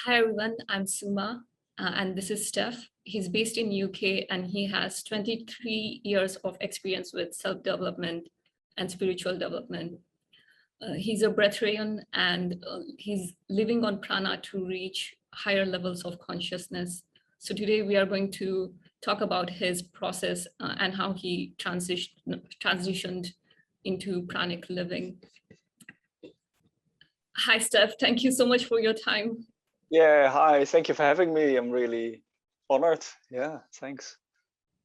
Hi everyone, I'm Suma, and this is Stef. He's based in UK and he has 23 years of experience with self-development and spiritual development. He's a Breatharian and he's living on Prana to reach higher levels of consciousness. So today we are going to talk about his process and how he transitioned into Pranic Living. Hi Stef, thank you so much for your time. Yeah, hi, thank you for having me. I'm really honored. Yeah, thanks.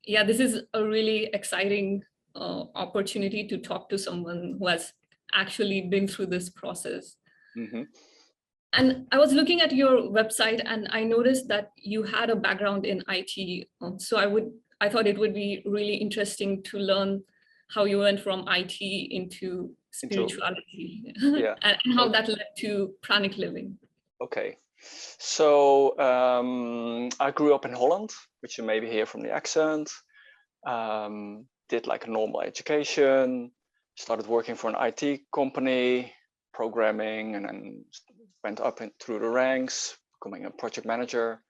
Yeah, this is a really exciting opportunity to talk to someone who has actually been through this process. Mm-hmm. And I was looking at your website and I noticed that you had a background in IT. So I thought it would be really interesting to learn how you went from IT into spirituality Yeah. and how that led to Pranic Living. Okay. So I grew up in Holland, which you maybe hear from the accent. Did like a normal education, started working for an IT company, programming, and then went up through the ranks, becoming a project manager.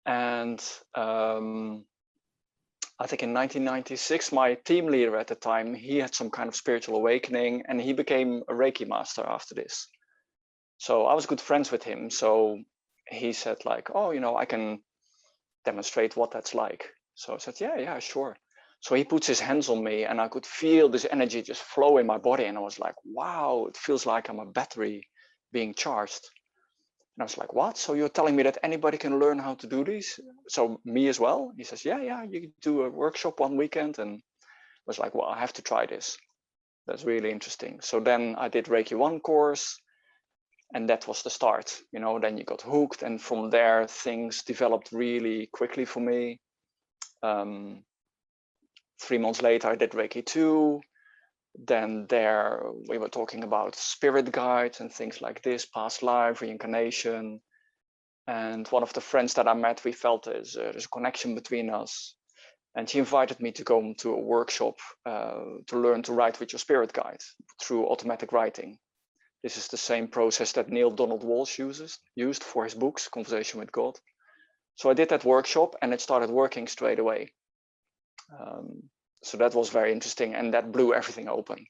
And I think in 1996, my team leader at the time, he had some kind of spiritual awakening and he became a Reiki master after this. So I was good friends with him. So he said like, oh, you know, I can demonstrate what that's like. So I said, yeah, sure. So he puts his hands on me and I could feel this energy just flow in my body. And I was like, wow, it feels like I'm a battery being charged. And I was like, what? So you're telling me that anybody can learn how to do this? So me as well? He says, yeah, you can do a workshop one weekend. And I was like, well, I have to try this. That's really interesting. So then I did Reiki 1 course and that was the start. You know, then you got hooked and from there things developed really quickly for me. 3 months later, I did Reiki 2. Then there we were talking about spirit guides and things like this, past life, reincarnation. And one of the friends that I met, we felt there's a connection between us. And she invited me to go to a workshop to learn to write with your spirit guide through automatic writing. This is the same process that Neil Donald Walsh used for his books, Conversation with God. So I did that workshop and it started working straight away. So that was very interesting and that blew everything open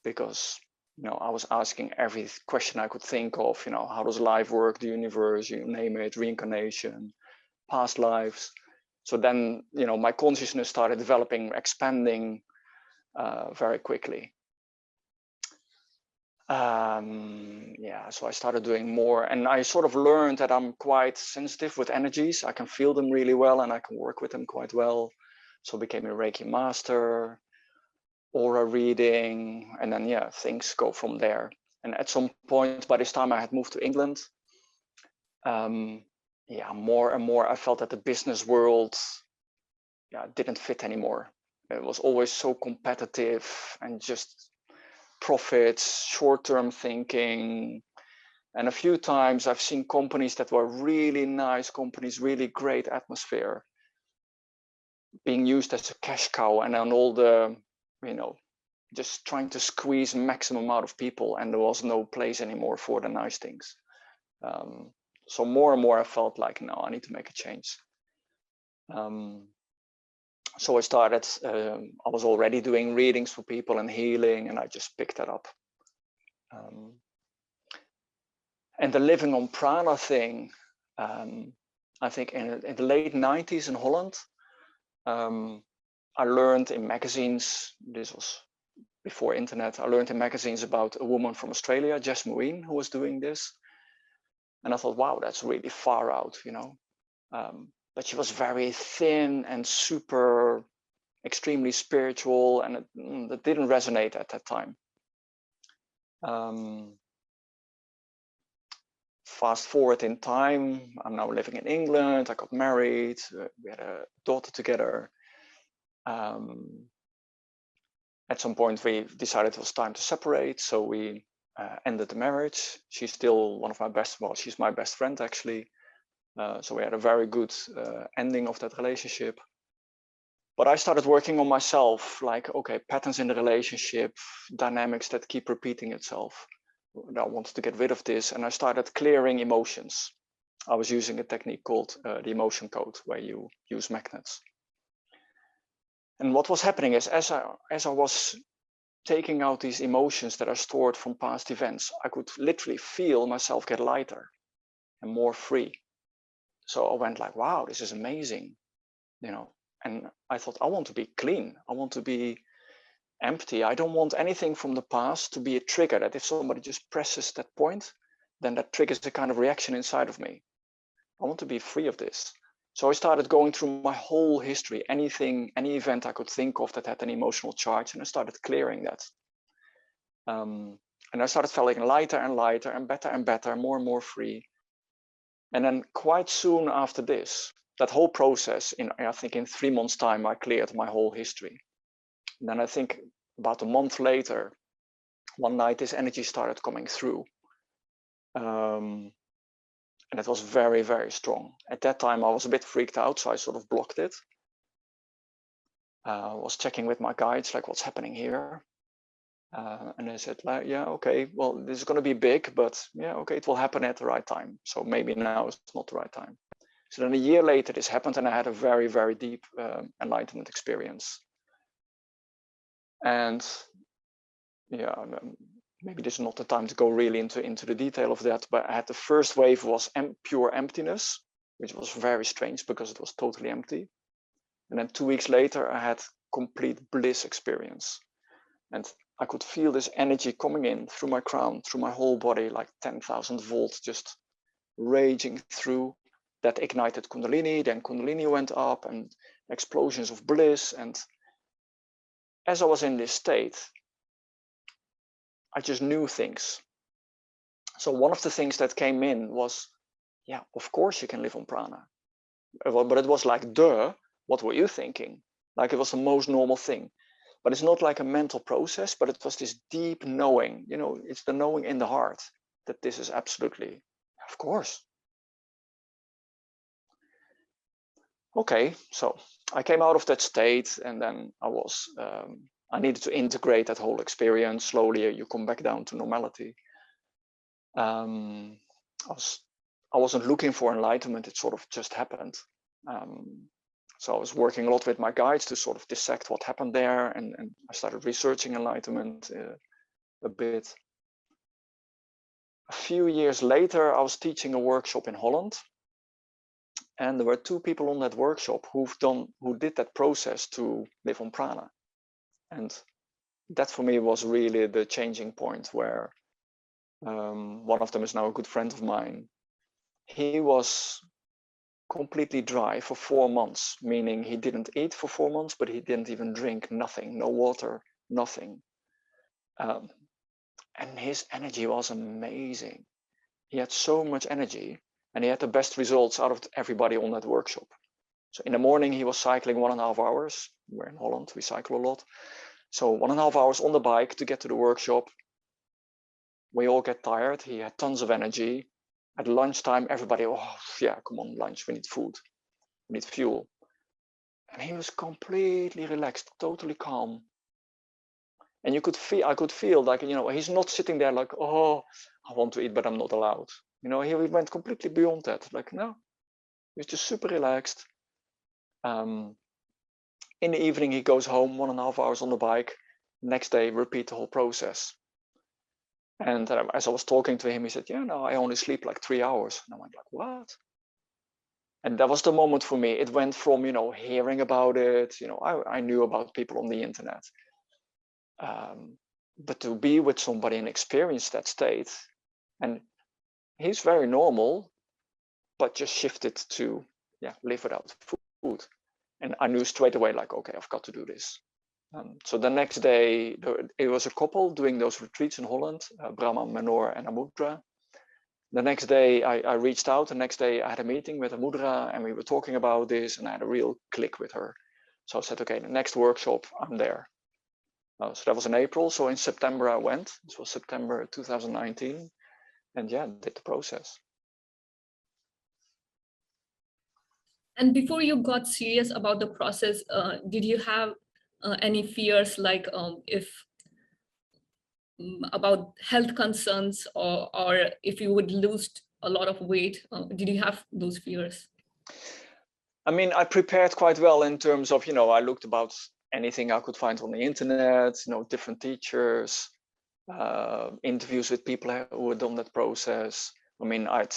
because, you know, I was asking every question I could think of, you know, how does life work, the universe, you name it, reincarnation, past lives. So then, you know, my consciousness started developing, expanding very quickly. Yeah, so I started doing more and I sort of learned that I'm quite sensitive with energies. I can feel them really well and I can work with them quite well. So I became a Reiki master, aura reading, and then, yeah, things go from there. And at some point, by this time I had moved to England. Yeah, more and more I felt that the business world didn't fit anymore. It was always so competitive and just profits, short-term thinking. And a few times I've seen companies that were really nice companies, really great atmosphere, being used as a cash cow and on all the, you know, just trying to squeeze maximum out of people and there was no place anymore for the nice things. So more and more I felt like, no, I need to make a change. So I started, I was already doing readings for people and healing and I just picked that up. And the living on prana thing, I think in the late 90s in Holland, I learned in magazines, this was before internet, I learned in magazines about a woman from Australia, Jess Marine, who was doing this. And I thought, wow, that's really far out, you know. But she was very thin and super, extremely spiritual, and it didn't resonate at that time. Fast forward in time, I'm now living in England, I got married, we had a daughter together. At some point we decided it was time to separate, so we ended the marriage. She's still one of my best, well, she's my best friend actually. So we had a very good ending of that relationship. But I started working on myself, like, okay, patterns in the relationship, dynamics that keep repeating itself. I wanted to get rid of this and I started clearing emotions. I was using a technique called the emotion code, where you use magnets. And what was happening is, as I was taking out these emotions that are stored from past events, I could literally feel myself get lighter and more free. So I went like, wow, this is amazing, you know. And I thought, I want to be clean. I want to be empty. I don't want anything from the past to be a trigger that if somebody just presses that point, then that triggers a kind of reaction inside of me. I want to be free of this. So I started going through my whole history, any event I could think of that had an emotional charge, and I started clearing that. And I started feeling lighter and lighter and better, more and more free. And then quite soon after this, that whole process, I think in 3 months' time, I cleared my whole history. And then I think about a month later, one night, this energy started coming through. And it was very, very strong. At that time, I was a bit freaked out, so I sort of blocked it. I was checking with my guides, like, what's happening here? And they said, like, yeah, okay, well, this is going to be big, but yeah, okay, it will happen at the right time. So maybe now is not the right time. So then a year later, this happened, and I had a very, very deep enlightenment experience. And yeah, maybe this is not the time to go really into the detail of that, but I had the first wave was pure emptiness, which was very strange because it was totally empty. And then 2 weeks later, I had complete bliss experience. And I could feel this energy coming in through my crown, through my whole body, like 10,000 volts, just raging through. That ignited Kundalini, then Kundalini went up, and explosions of bliss. And as I was in this state, I just knew things. So one of the things that came in was, yeah, of course you can live on prana. But it was like, duh, what were you thinking? Like, it was the most normal thing. But it's not like a mental process, but it was this deep knowing, you know, it's the knowing in the heart that this is absolutely, of course. Okay, so I came out of that state, and then I needed to integrate that whole experience. Slowly, you come back down to normality. I wasn't looking for enlightenment, it sort of just happened. So I was working a lot with my guides to sort of dissect what happened there, and I started researching enlightenment a bit. A few years later, I was teaching a workshop in Holland, and there were 2 people on that workshop who did that process to live on prana. And that for me was really the changing point, where one of them is now a good friend of mine. He was completely dry for 4 months, meaning he didn't eat for 4 months, but he didn't even drink, nothing, no water, nothing. And his energy was amazing. He had so much energy, and he had the best results out of everybody on that workshop. So in the morning, he was cycling 1.5 hours. We're in Holland, we cycle a lot. So 1.5 hours on the bike to get to the workshop. We all get tired. He had tons of energy. At lunchtime, everybody, oh yeah, come on, lunch, we need food, we need fuel. And he was completely relaxed, totally calm. And I could feel like, you know, he's not sitting there like, oh, I want to eat, but I'm not allowed. You know, he went completely beyond that. Like, no, he's just super relaxed. In the evening, he goes home, 1.5 hours on the bike. Next day, repeat the whole process. And as I was talking to him, he said, yeah, no, I only sleep like 3 hours. And I went like, what? And that was the moment for me. It went from, you know, hearing about it, you know, I knew about people on the internet. But to be with somebody and experience that state, and he's very normal, but just shifted to, yeah, live without food. And I knew straight away, like, okay, I've got to do this. So the next day, it was a couple doing those retreats in Holland, Brahma, Menor, and Amudra. The next day, I reached out. The next day, I had a meeting with Amudra, and we were talking about this, and I had a real click with her. So I said, okay, the next workshop, I'm there. So that was in April. So in September, I went. This was September 2019. And yeah, did the process. And before you got serious about the process, did you have any fears, like about health concerns, or if you would lose a lot of weight? Did you have those fears? I mean, I prepared quite well in terms of, I looked about anything I could find on the internet, different teachers, interviews with people who had done that process. I mean, I'd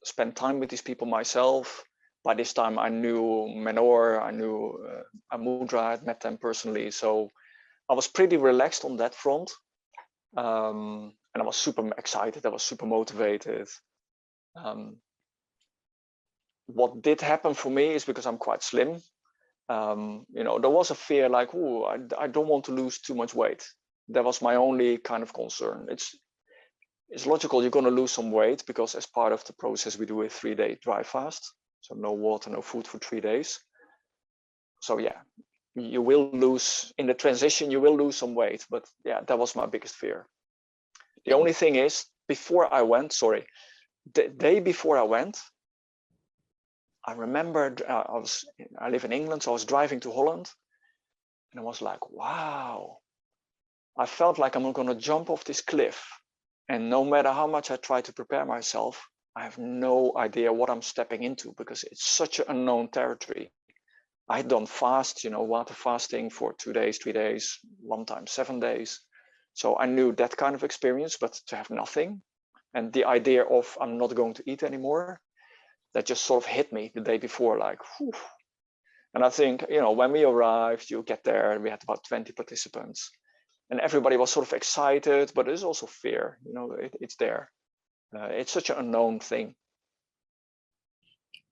spent time with these people myself. By this time, I knew Menor, I knew Amudra, I'd met them personally. So I was pretty relaxed on that front. And I was super excited, I was super motivated. What did happen for me is because I'm quite slim. There was a fear like, oh, I don't want to lose too much weight. That was my only kind of concern. It's logical you're going to lose some weight because as part of the process we do a 3-day dry fast, so no water, no food for 3 days. So yeah, you will lose in the transition, you will lose some weight, but yeah, that was my biggest fear. The only thing is, before I went, the day before I went, I remembered I live in England, so I was driving to Holland, and I was like, wow, I felt like I'm going to jump off this cliff. And no matter how much I try to prepare myself, I have no idea what I'm stepping into because it's such an unknown territory. I had done fast, water fasting for 2 days, 3 days, one time 7 days. So I knew that kind of experience, but to have nothing and the idea of I'm not going to eat anymore, that just sort of hit me the day before, like, whew. And I think, when we arrived, you get there, we had about 20 participants. And everybody was sort of excited, but there's also fear, it's there. It's such an unknown thing.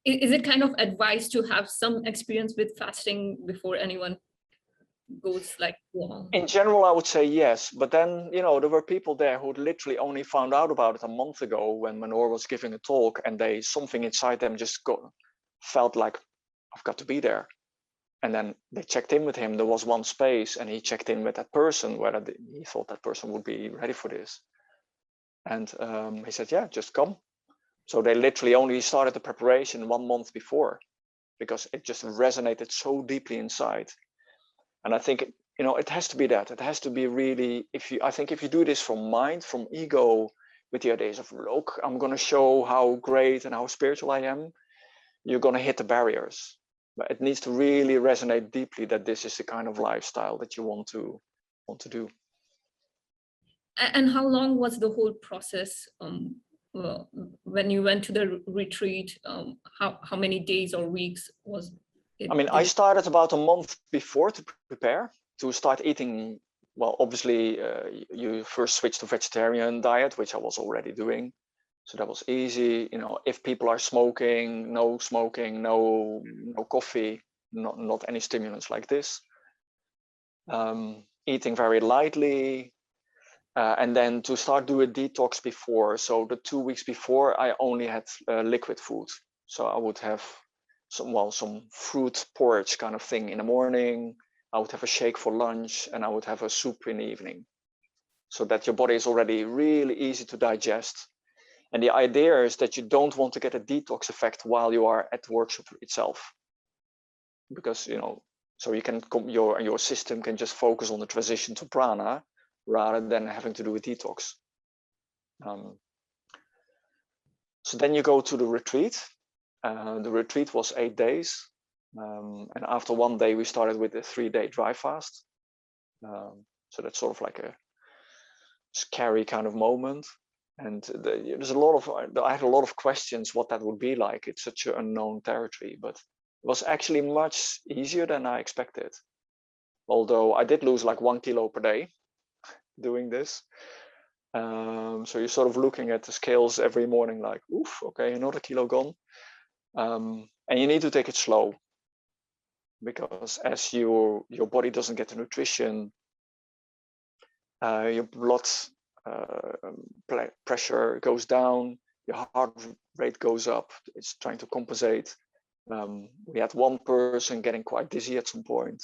Is it kind of advised to have some experience with fasting before anyone goes like long? In general, I would say yes, but then, there were people there who literally only found out about it a month ago when Menor was giving a talk, and something inside them just felt like, I've got to be there. And then they checked in with him. There was one space, and he checked in with that person, whether he thought that person would be ready for this. And he said, yeah, just come. So they literally only started the preparation 1 month before because it just resonated so deeply inside. And I think, it has to be that. It has to be really, I think if you do this from mind, from ego, with the ideas of, look, I'm going to show how great and how spiritual I am, you're going to hit the barriers. But it needs to really resonate deeply that this is the kind of lifestyle that you want to do. And how long was the whole process? When you went to the retreat, how many days or weeks was it? I mean, I started about a month before to prepare to start eating. Well, obviously, you first switch to vegetarian diet, which I was already doing. So that was easy. If people are smoking, no coffee, not any stimulants like this. Eating very lightly. And then to start do a detox before. So the 2 weeks before, I only had liquid food. So I would have some fruit porridge kind of thing in the morning. I would have a shake for lunch, and I would have a soup in the evening, so that your body is already really easy to digest. And the idea is that you don't want to get a detox effect while you are at the workshop itself, because so you can your system can just focus on the transition to prana rather than having to do a detox. So then you go to the retreat. The retreat was 8 days, and after 1 day we started with a 3-day dry fast. So that's sort of like a scary kind of moment. And there's a lot of, I had a lot of questions what that would be like. It's such an unknown territory, but it was actually much easier than I expected. Although I did lose like 1 kilo per day doing this. So you're sort of looking at the scales every morning like, oof, okay, another kilo gone. And you need to take it slow, because as your body doesn't get the nutrition, your blood pressure goes down, your heart rate goes up. It's trying to compensate. We had one person getting quite dizzy at some point.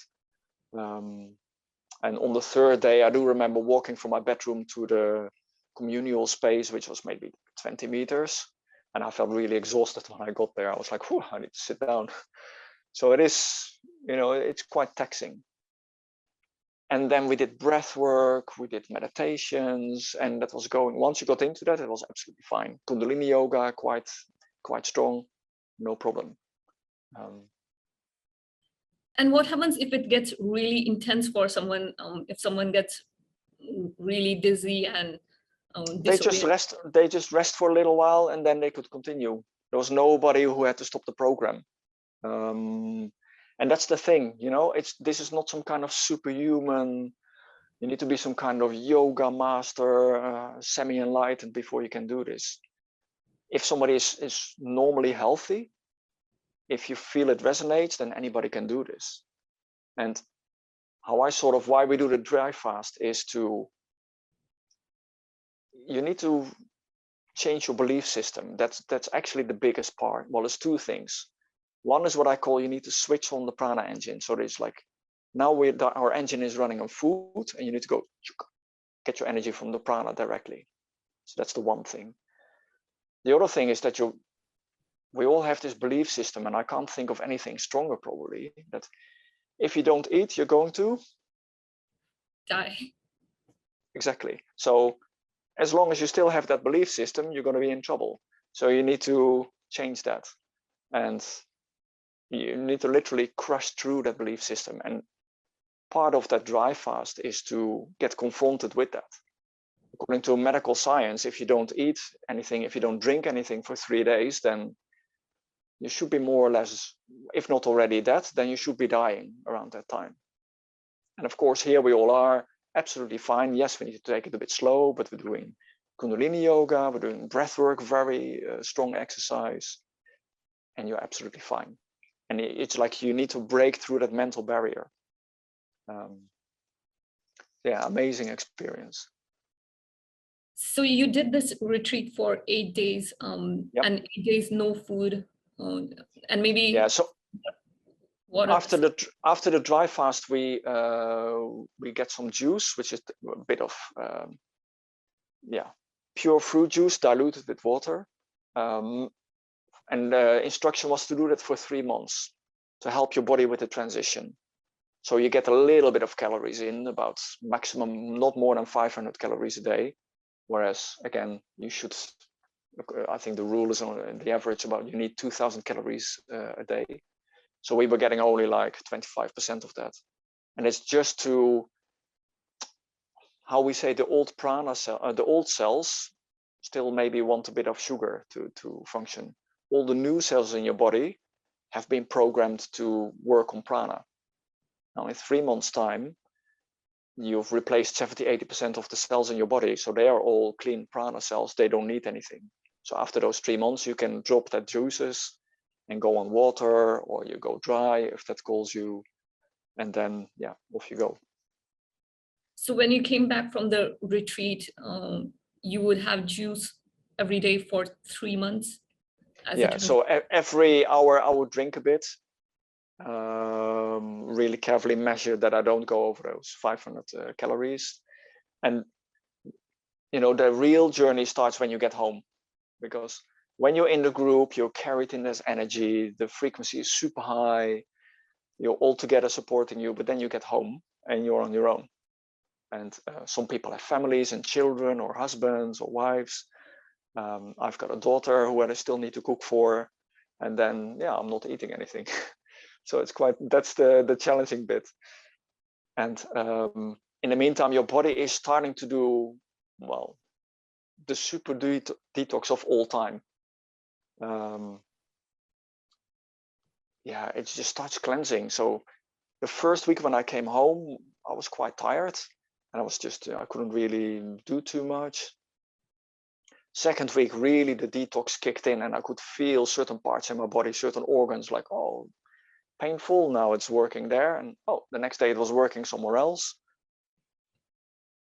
And on the 3rd day, I do remember walking from my bedroom to the communal space, which was maybe 20 meters. And I felt really exhausted when I got there. I was like, whew, I need to sit down. So it is, it's quite taxing. And then we did breath work, we did meditations, and that was going, once you got into that, it was absolutely fine. Kundalini yoga, quite strong, no problem. And what happens if it gets really intense for someone, if someone gets really dizzy and they just rest for a little while, and then they could continue. There was nobody who had to stop the program. And that's the thing, you know, this is not some kind of superhuman, you need to be some kind of yoga master, semi-enlightened before you can do this. If somebody is normally healthy, if you feel it resonates, then anybody can do this. And why we do the dry fast is you need to change your belief system. That's actually the biggest part. Well, there's two things. One is what I call, you need to switch on the prana engine. So it's like, now our engine is running on food, and you need to go get your energy from the prana directly. So that's the one thing. The other thing is that we all have this belief system, and I can't think of anything stronger probably, that if you don't eat, you're going to die. Exactly. So as long as you still have that belief system, you're going to be in trouble. So you need to change that. And you need to literally crush through that belief system. And part of that dry fast is to get confronted with that. According to medical science, if you don't eat anything, if you don't drink anything for 3 days, then you should be more or less, if not already dead, then you should be dying around that time. And of course, here we all are absolutely fine. Yes, we need to take it a bit slow, but we're doing Kundalini yoga, we're doing breath work, very strong exercise, and you're absolutely fine. And it's like you need to break through that mental barrier. Yeah, amazing experience. So you did this retreat for 8 days, Yep. and 8 days no food, and maybe So what after the dry fast, we get some juice, which is a bit of pure fruit juice diluted with water. And the instruction was to do that for 3 months to help your body with the transition. So you get a little bit of calories in, about maximum, not more than 500 calories a day. Whereas again, you should, I think the rule is on the average about, you need 2000 calories a day. So we were getting only like 25% of that. And it's just to, how we say, the old prana cell, the old cells still maybe want a bit of sugar to function. All the new cells in your body have been programmed to work on prana. Now in 3 months' time, you've replaced 70-80% of the cells in your body. So they are all clean prana cells. They don't need anything. So after those 3 months, you can drop that juices and go on water, or you go dry if that calls you. And then, yeah, off you go. So when you came back from the retreat, you would have juice every day for 3 months? Yeah, so every hour I would drink a bit. Really carefully measure that I don't go over those 500 calories. And you know, the real journey starts when you get home, because when you're in the group, you're carried in this energy, the frequency is super high, you're all together supporting you, but then you get home and you're on your own. And some people have families and children or husbands or wives. I've got a daughter who I still need to cook for, and then, yeah, I'm not eating anything. So it's that's the challenging bit. And in the meantime, your body is starting to do, well, the super detox of all time. Yeah, it just starts cleansing. So the first week when I came home, I was quite tired, and I was just, I couldn't really do too much. Second week, really the detox kicked in, and I could feel certain parts in my body, certain organs, like, oh, painful, now it's working there, and oh, the next day it was working somewhere else.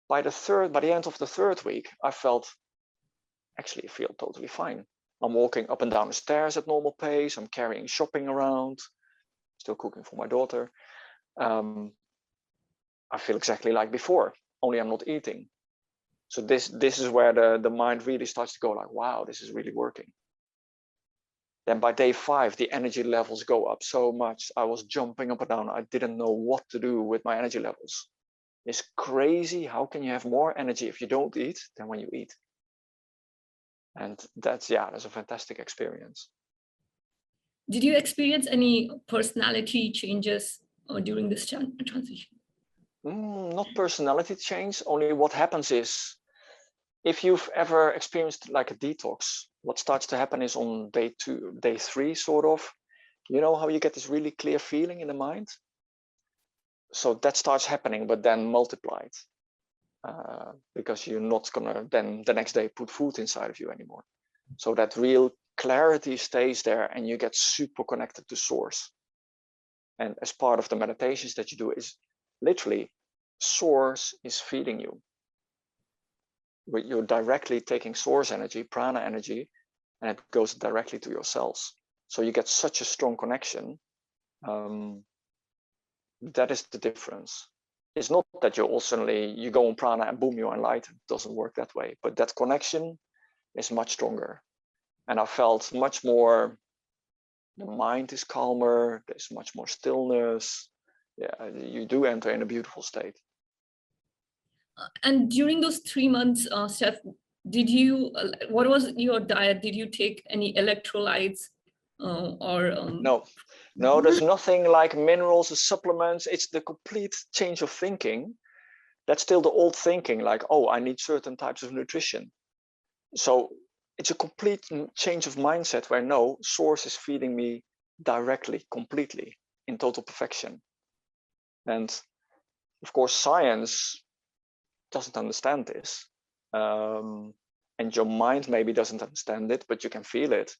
By the end of the third week, I feel totally fine. I'm walking up and down the stairs at normal pace. I'm carrying shopping around, still cooking for my daughter. I feel exactly like before, only I'm not eating. So this is where the mind really starts to go like, wow, this is really working. Then by day 5, the energy levels go up so much. I was jumping up and down. I didn't know what to do with my energy levels. It's crazy. How can you have more energy if you don't eat than when you eat? And that's a fantastic experience. Did you experience any personality changes during this transition? Not personality change, only what happens is, if you've ever experienced like a detox, what starts to happen is on day 2, day 3, sort of, you know how you get this really clear feeling in the mind? So that starts happening, but then multiplied, because you're not gonna then the next day put food inside of you anymore. So that real clarity stays there and you get super connected to source. And as part of the meditations that you do is literally source is feeding you. You're directly taking source energy, prana energy, and it goes directly to your cells. So you get such a strong connection. That is the difference. It's not that you all suddenly you go on prana and boom, you're enlightened. It doesn't work that way. But that connection is much stronger. And I felt much more, the mind is calmer, there's much more stillness. Yeah, you do enter in a beautiful state. And during those 3 months, Stef, did you, what was your diet? Did you take any electrolytes or? No, there's nothing like minerals or supplements. It's the complete change of thinking. That's still the old thinking, like, oh, I need certain types of nutrition. So it's a complete change of mindset where no, source is feeding me directly, completely, in total perfection. And of course, science doesn't understand this. And your mind maybe doesn't understand it, but you can feel it.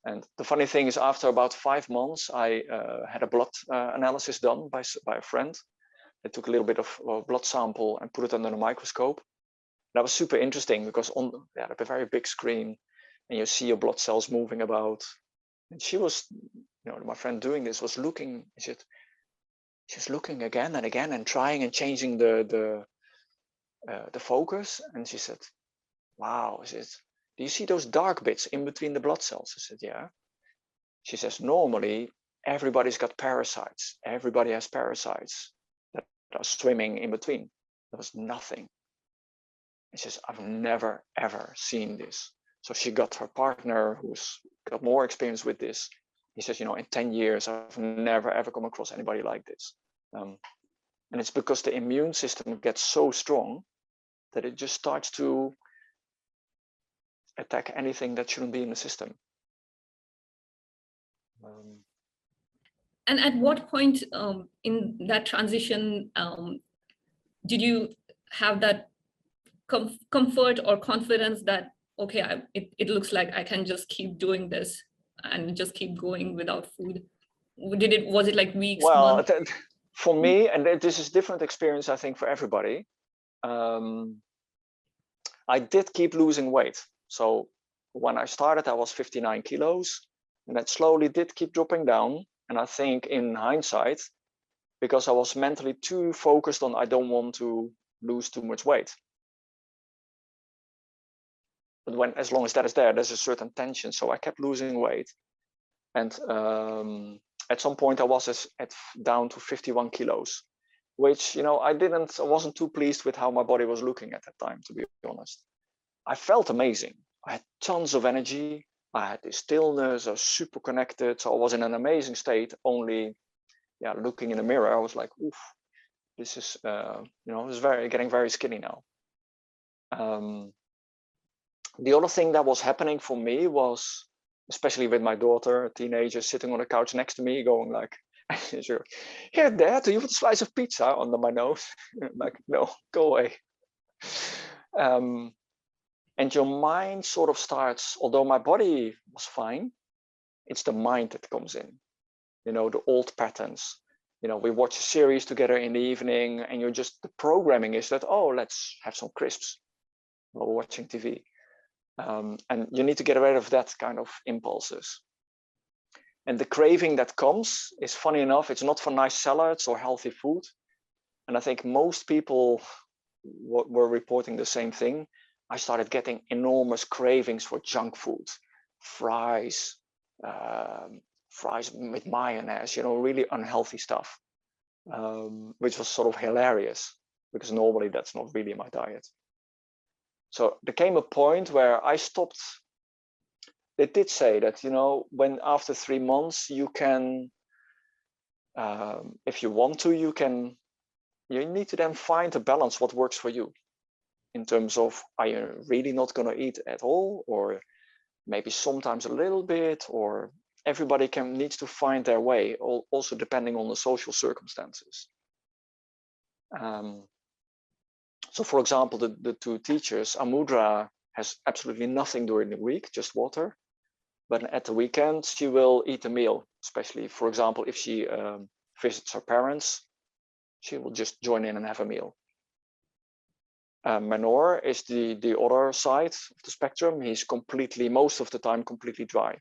And the funny thing is, after about 5 months, I had a blood analysis done by a friend. They took a little bit of a blood sample and put it under a microscope. That was super interesting because on a very big screen, and you see your blood cells moving about. And she was, my friend doing this was looking. She's looking again and again and trying and changing the focus. And she said, "Wow," she said, "do you see those dark bits in between the blood cells?" I said, "Yeah." She says, "Normally, everybody's got parasites. Everybody has parasites that are swimming in between. There was nothing." And she says, "I've never, ever seen this." So she got her partner who's got more experience with this. He says, in 10 years, I've never, ever come across anybody like this. And it's because the immune system gets so strong that it just starts to attack anything that shouldn't be in the system. And at what point in that transition did you have that comfort or confidence that, okay, it looks like I can just keep doing this and just keep going without food? Was it like weeks, well, months? For me, and this is different experience, I think, for everybody, I did keep losing weight. So when I started, I was 59 kilos, and that slowly did keep dropping down. And I think in hindsight, because I was mentally too focused on, I don't want to lose too much weight. But as long as that is there, there's a certain tension. So I kept losing weight. And at some point I was down to 51 kilos, which, I wasn't too pleased with how my body was looking at that time, to be honest. I felt amazing. I had tons of energy. I had this stillness. I was super connected. So I was in an amazing state. Only, looking in the mirror, I was like, oof, this is, it's getting very skinny now. The other thing that was happening for me was, especially with my daughter, a teenager, sitting on the couch next to me, going like, "Here, Dad, do you want a slice of pizza?" under my nose. Like, no, go away. And your mind sort of starts, although my body was fine, it's the mind that comes in, the old patterns. We watch a series together in the evening, and the programming is that, oh, let's have some crisps while we're watching TV. And you need to get rid of that kind of impulses. And the craving that comes is, funny enough, it's not for nice salads or healthy food. And I think most people were reporting the same thing. I started getting enormous cravings for junk food, fries with mayonnaise, really unhealthy stuff. which was sort of hilarious because normally that's not really my diet. So there came a point where I stopped. They did say that, you know, when after 3 months you can, if you want to, you need to then find a balance what works for you in terms of, are you really not going to eat at all, or maybe sometimes a little bit, or everybody needs to find their way, also depending on the social circumstances. So for example, the two teachers, Amudra has absolutely nothing during the week, just water. But at the weekend, she will eat a meal, especially, for example, if she visits her parents, she will just join in and have a meal. Manor is the other side of the spectrum. He's completely, most of the time, completely dry.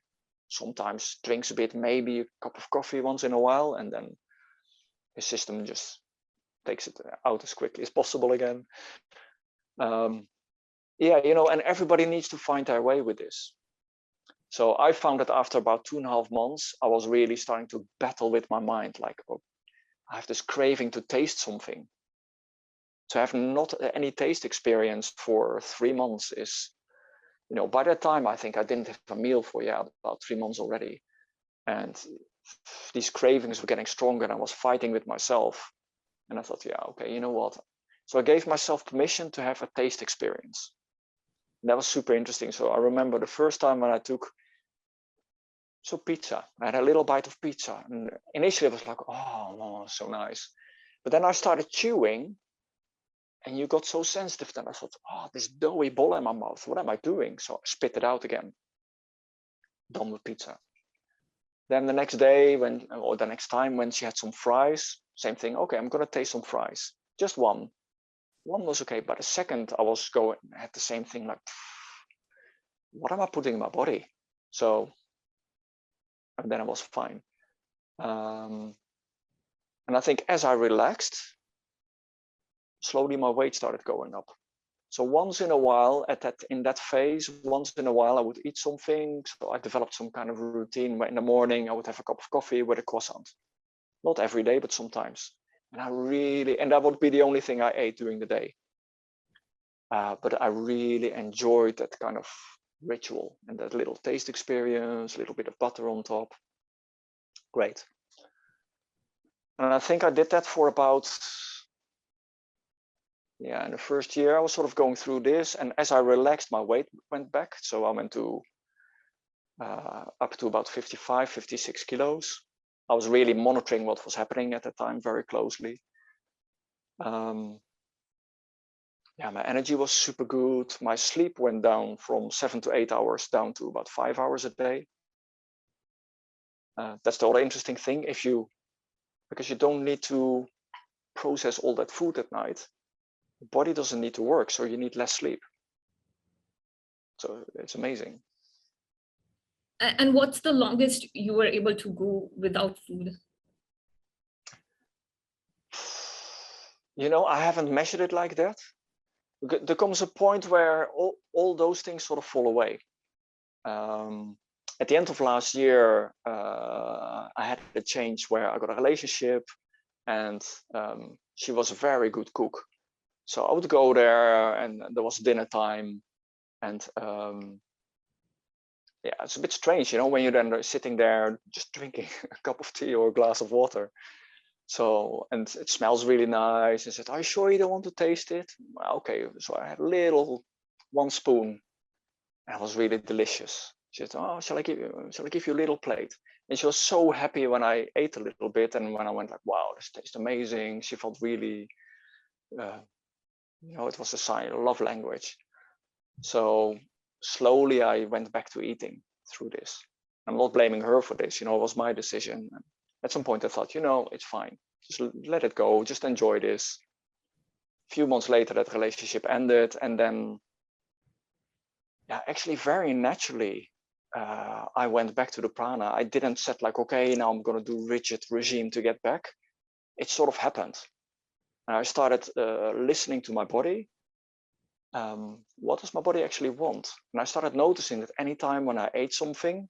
Sometimes drinks a bit, maybe a cup of coffee once in a while, and then his system just takes it out as quickly as possible again. Yeah, you know, and everybody needs to find their way with this. So I found that after about 2.5 months, I was really starting to battle with my mind, like, oh, I have this craving to taste something. To have not any taste experience for 3 months is, you know, by that time, I think I didn't have a meal for, about 3 months already. And these cravings were getting stronger and I was fighting with myself. And I thought, yeah, okay, you know what? So I gave myself permission to have a taste experience. And that was super interesting. So I remember the first time when I took pizza. I had a little bite of pizza. And initially it was like, oh, so nice. But then I started chewing and you got so sensitive. Then I thought, oh, this doughy ball in my mouth. What am I doing? So I spit it out again. Done with pizza. Then the next day or the next time when she had some fries, same thing. Okay, I'm going to taste some fries. Just one. One was okay. But the second I had the same thing, like, what am I putting in my body? So, and then I was fine. And I think as I relaxed, slowly my weight started going up. So once in a while, in that phase, once in a while I would eat something. So I developed some kind of routine where in the morning I would have a cup of coffee with a croissant. Not every day, but sometimes. And that would be the only thing I ate during the day. But I really enjoyed that kind of ritual and that little taste experience, a little bit of butter on top. Great. And I think I did that for about, in the first year I was sort of going through this, and as I relaxed, my weight went back. So I went to up to about 55, 56 kilos. I was really monitoring what was happening at the time very closely. My energy was super good. My sleep went down from 7 to 8 hours down to about 5 hours a day. That's the other interesting thing. Because you don't need to process all that food at night, the body doesn't need to work, so you need less sleep. So it's amazing. And what's the longest you were able to go without food? You know, I haven't measured it like that. There comes a point where all those things sort of fall away. At the end of last year, I had a change where I got a relationship, and she was a very good cook. So I would go there, and there was dinner time, and it's a bit strange, you know, when you're then sitting there just drinking a cup of tea or a glass of water. So, and it smells really nice. I said, "Are you sure you don't want to taste it?" Okay, so I had a one spoon, and it was really delicious. She said, "Oh, shall I give you a little plate?" And she was so happy when I ate a little bit, and when I went like, "Wow, this tastes amazing," she felt really, it was a sign, a love language. So slowly I went back to eating through this. I'm not blaming her for this, it was my decision. And at some point I thought, it's fine. Just let it go, just enjoy this. A few months later, that relationship ended. And then, actually very naturally, I went back to the prana. I didn't set like, okay, now I'm going to do rigid regime to get back. It sort of happened. And I started listening to my body. What does my body actually want? And I started noticing that anytime when I ate something,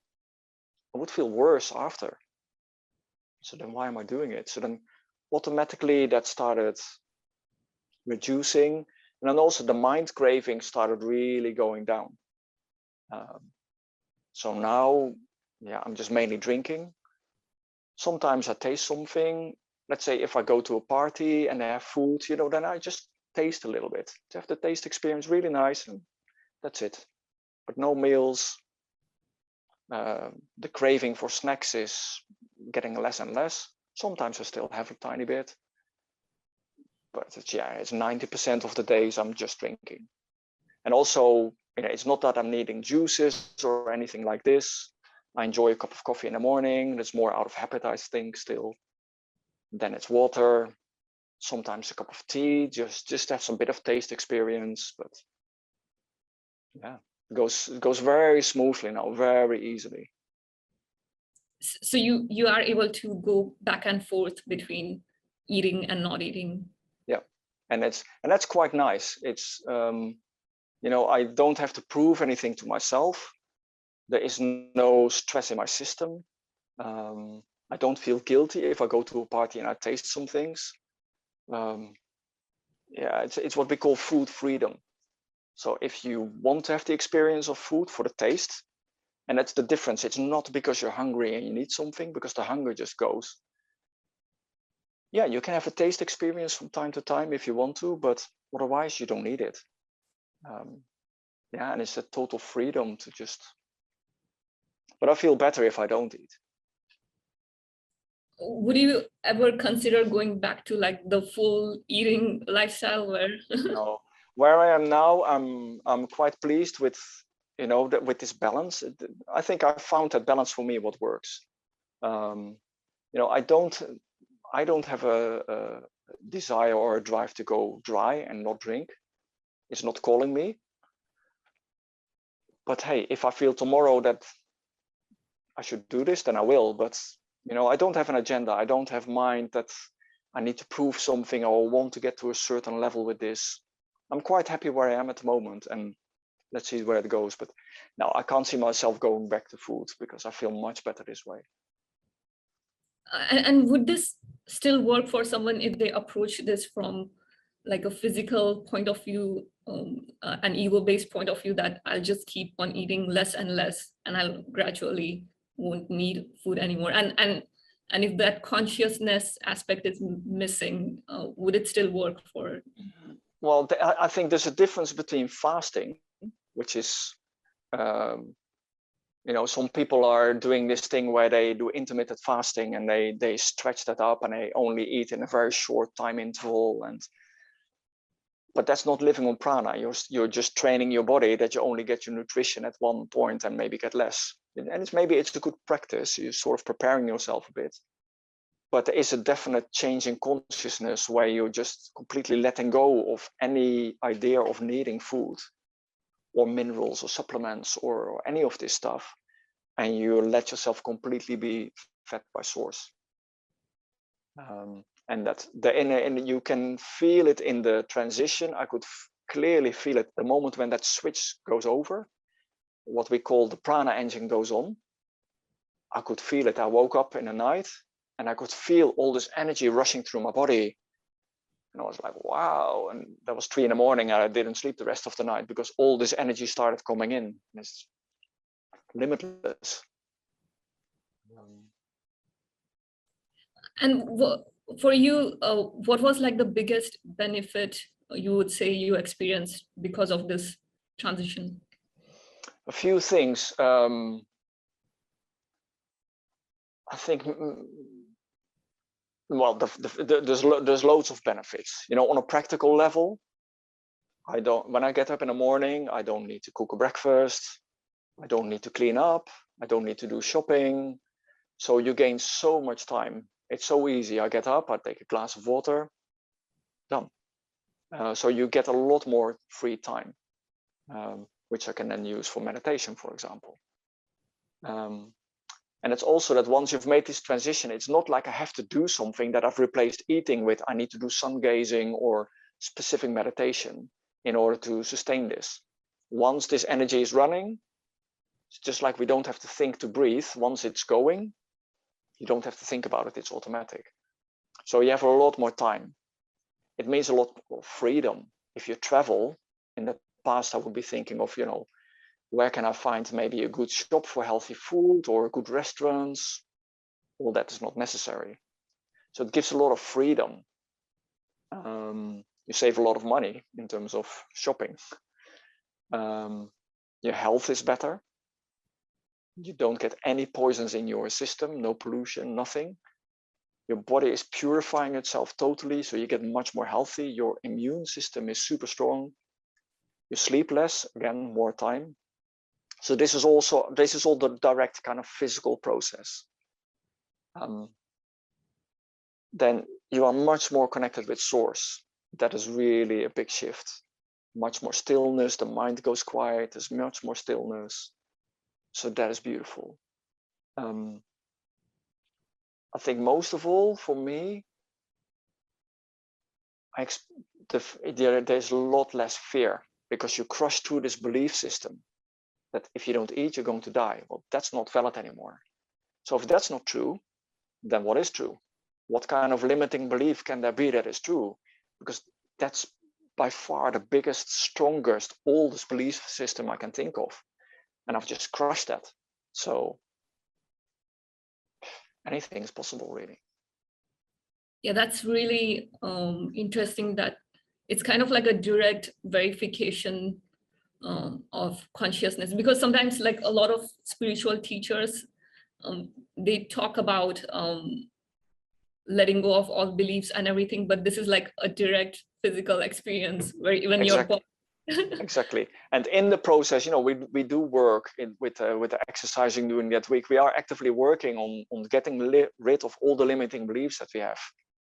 I would feel worse after. So then why am I doing it? So then automatically that started reducing. And then also the mind craving started really going down. So now, yeah, I'm just mainly drinking. Sometimes I taste something. Let's say if I go to a party and they have food, then I just taste a little bit to have the taste experience really nice, and that's it. But no meals. The craving for snacks is getting less and less. Sometimes I still have a tiny bit, but it's 90% of the days I'm just drinking. And also, it's not that I'm needing juices or anything like this. I enjoy a cup of coffee in the morning. That's more out of habit, I think, still. Then it's water, sometimes a cup of tea, just have some bit of taste experience. But yeah, it goes very smoothly now, very easily. So you are able to go back and forth between eating and not eating. Yeah, and that's quite nice. It's I don't have to prove anything to myself. There is no stress in my system. I don't feel guilty if I go to a party and I taste some things. It's what we call food freedom. So if you want to have the experience of food for the taste, and that's the difference. It's not because you're hungry and you need something, because the hunger just goes. Yeah, you can have a taste experience from time to time if you want to, but otherwise you don't need it. And it's a total freedom to just. But I feel better if I don't eat. Would you ever consider going back to like the full eating lifestyle where? No, where I am now, I'm quite pleased with with this balance. I think I found that balance for me what works. I don't have a desire or a drive to go dry and not drink. It's not calling me. But hey, if I feel tomorrow that I should do this, then I will. But I don't have an agenda. I don't have mind that I need to prove something or want to get to a certain level with this. I'm quite happy where I am at the moment, and let's see where it goes. But no, I can't see myself going back to food because I feel much better this way. And would this still work for someone if they approach this from like a physical point of view, an ego-based point of view, that I'll just keep on eating less and less and I'll gradually won't need food anymore? And if that consciousness aspect is missing, would it still work for? Well, I think there's a difference between fasting, which is some people are doing this thing where they do intermittent fasting and they stretch that up and they only eat in a very short time interval, but that's not living on prana. You're just training your body that you only get your nutrition at one point and maybe get less. And maybe it's a good practice. You're sort of preparing yourself a bit. But there is a definite change in consciousness where you're just completely letting go of any idea of needing food or minerals or supplements or any of this stuff, and you let yourself completely be fed by source. And you can feel it in the transition. I could clearly feel it the moment when that switch goes over, what we call the prana engine goes on. I could feel it. I woke up in the night and I could feel all this energy rushing through my body. And I was like, wow. And that was 3 a.m. and I didn't sleep the rest of the night because all this energy started coming in. And it's limitless. And for you, what was like the biggest benefit you would say you experienced because of this transition? A few things. I think, well, there's loads of benefits. On a practical level, when I get up in the morning, I don't need to cook a breakfast. I don't need to clean up. I don't need to do shopping. So you gain so much time. It's so easy. I get up, I take a glass of water, done. So you get a lot more free time, which I can then use for meditation, for example. And it's also that once you've made this transition, it's not like I have to do something that I've replaced eating with. I need to do sun gazing or specific meditation in order to sustain this. Once this energy is running, it's just like we don't have to think to breathe. Once it's going, you don't have to think about it. It's automatic. So you have a lot more time. It means a lot of freedom. If you travel, in the past I would be thinking of, where can I find maybe a good shop for healthy food or good restaurants? All that is not necessary. So it gives a lot of freedom. You save a lot of money in terms of shopping. Your health is better. You don't get any poisons in your system, no pollution, nothing. Your body is purifying itself totally, so you get much more healthy. Your immune system is super strong. You sleep less, again, more time. So this is all the direct kind of physical process. Then you are much more connected with source. That is really a big shift. Much more stillness, the mind goes quiet, there's much more stillness. So that is beautiful. I think most of all for me, there's a lot less fear, because you crush through this belief system that if you don't eat, you're going to die. Well, that's not valid anymore. So if that's not true, then what is true? What kind of limiting belief can there be that is true? Because that's by far the biggest, strongest, oldest belief system I can think of. And I've just crushed that. So anything is possible, really. Yeah, that's really interesting that it's kind of like a direct verification of consciousness, because sometimes like a lot of spiritual teachers, they talk about letting go of all beliefs and everything, but this is like a direct physical experience where even Exactly. your body. Exactly. And in the process, we do work with the exercising during that week. We are actively working on getting rid of all the limiting beliefs that we have,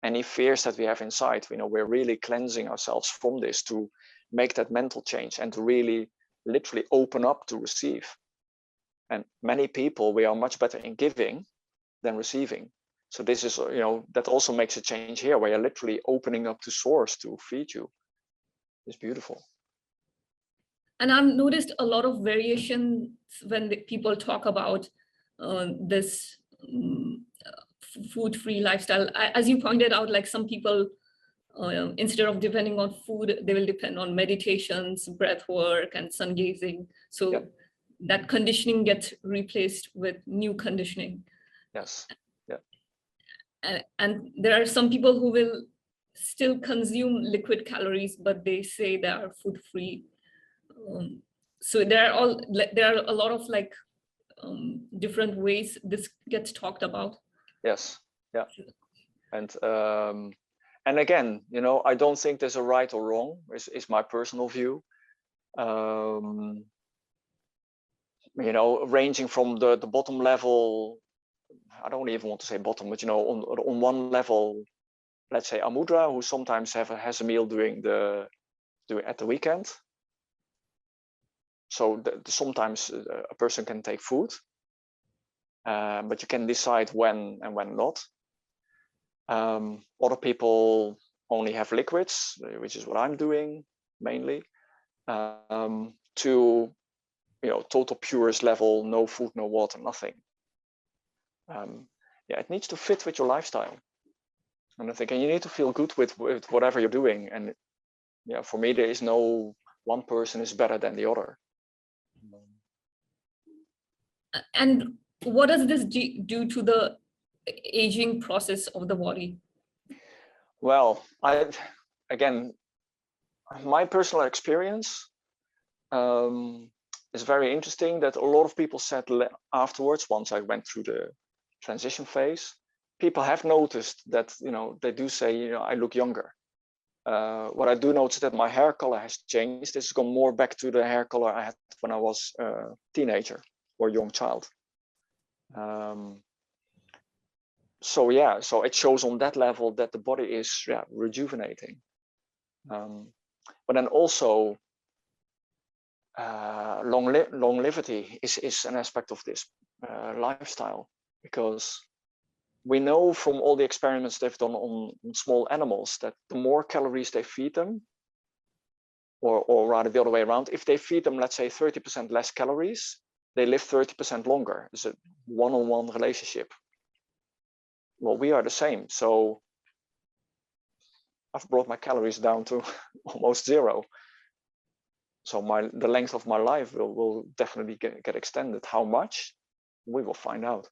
any fears that we have inside. We're really cleansing ourselves from this to make that mental change and to really literally open up to receive. And many people, we are much better in giving than receiving. So this is, that also makes a change here, where you're literally opening up to source to feed you. It's beautiful. And I've noticed a lot of variations when people talk about this food-free lifestyle. As you pointed out, like some people, instead of depending on food, they will depend on meditations, breath work, and sun gazing. So Yep. that conditioning gets replaced with new conditioning. Yes. Yeah. And there are some people who will still consume liquid calories, but they say they are food-free. So there are a lot of like different ways this gets talked about. Yes. Yeah. And again, I don't think there's a right or wrong. Is my personal view. Ranging from the bottom level. I don't even want to say bottom, but on one level, let's say Amudra, who sometimes has a meal at the weekend. So sometimes a person can take food, but you can decide when and when not. Other people only have liquids, which is what I'm doing mainly. To total purest level, no food, no water, nothing. It needs to fit with your lifestyle. And I think you need to feel good with whatever you're doing. And for me, there is no one person is better than the other. And what does this do to the aging process of the body? Well, again, my personal experience is very interesting. That a lot of people said afterwards, once I went through the transition phase, people have noticed that they do say I look younger. What I do notice that my hair color has changed. It's gone more back to the hair color I had when I was a teenager or young child. So it shows on that level that the body is rejuvenating. But then also longevity is an aspect of this lifestyle, because we know from all the experiments they've done on small animals that the more calories they feed them, or rather the other way around, if they feed them, let's say 30% less calories, they live 30% longer. It's a one-on-one relationship. Well, we are the same. So I've brought my calories down to almost zero. So the length of my life will definitely get extended. How much? We will find out.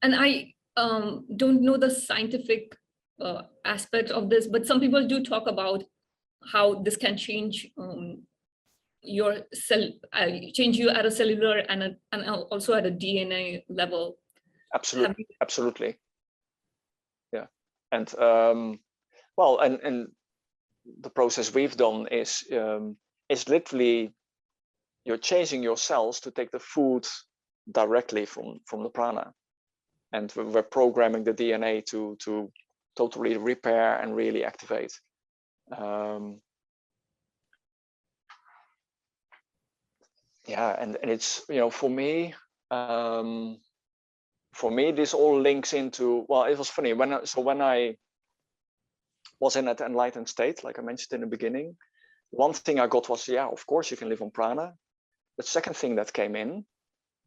And I don't know the scientific aspect of this, but some people do talk about how this can change your cell, change you at a cellular and also at a DNA level. Absolutely, absolutely. Yeah, and well, and the process we've done is literally you're changing your cells to take the food directly from the prana, and we're programming the DNA to totally repair and really activate. Yeah, and it's, you know, for me this all links into, well, it was funny when I was in that enlightened state, like I mentioned in the beginning. One thing I got was, yeah, of course you can live on prana. The second thing that came in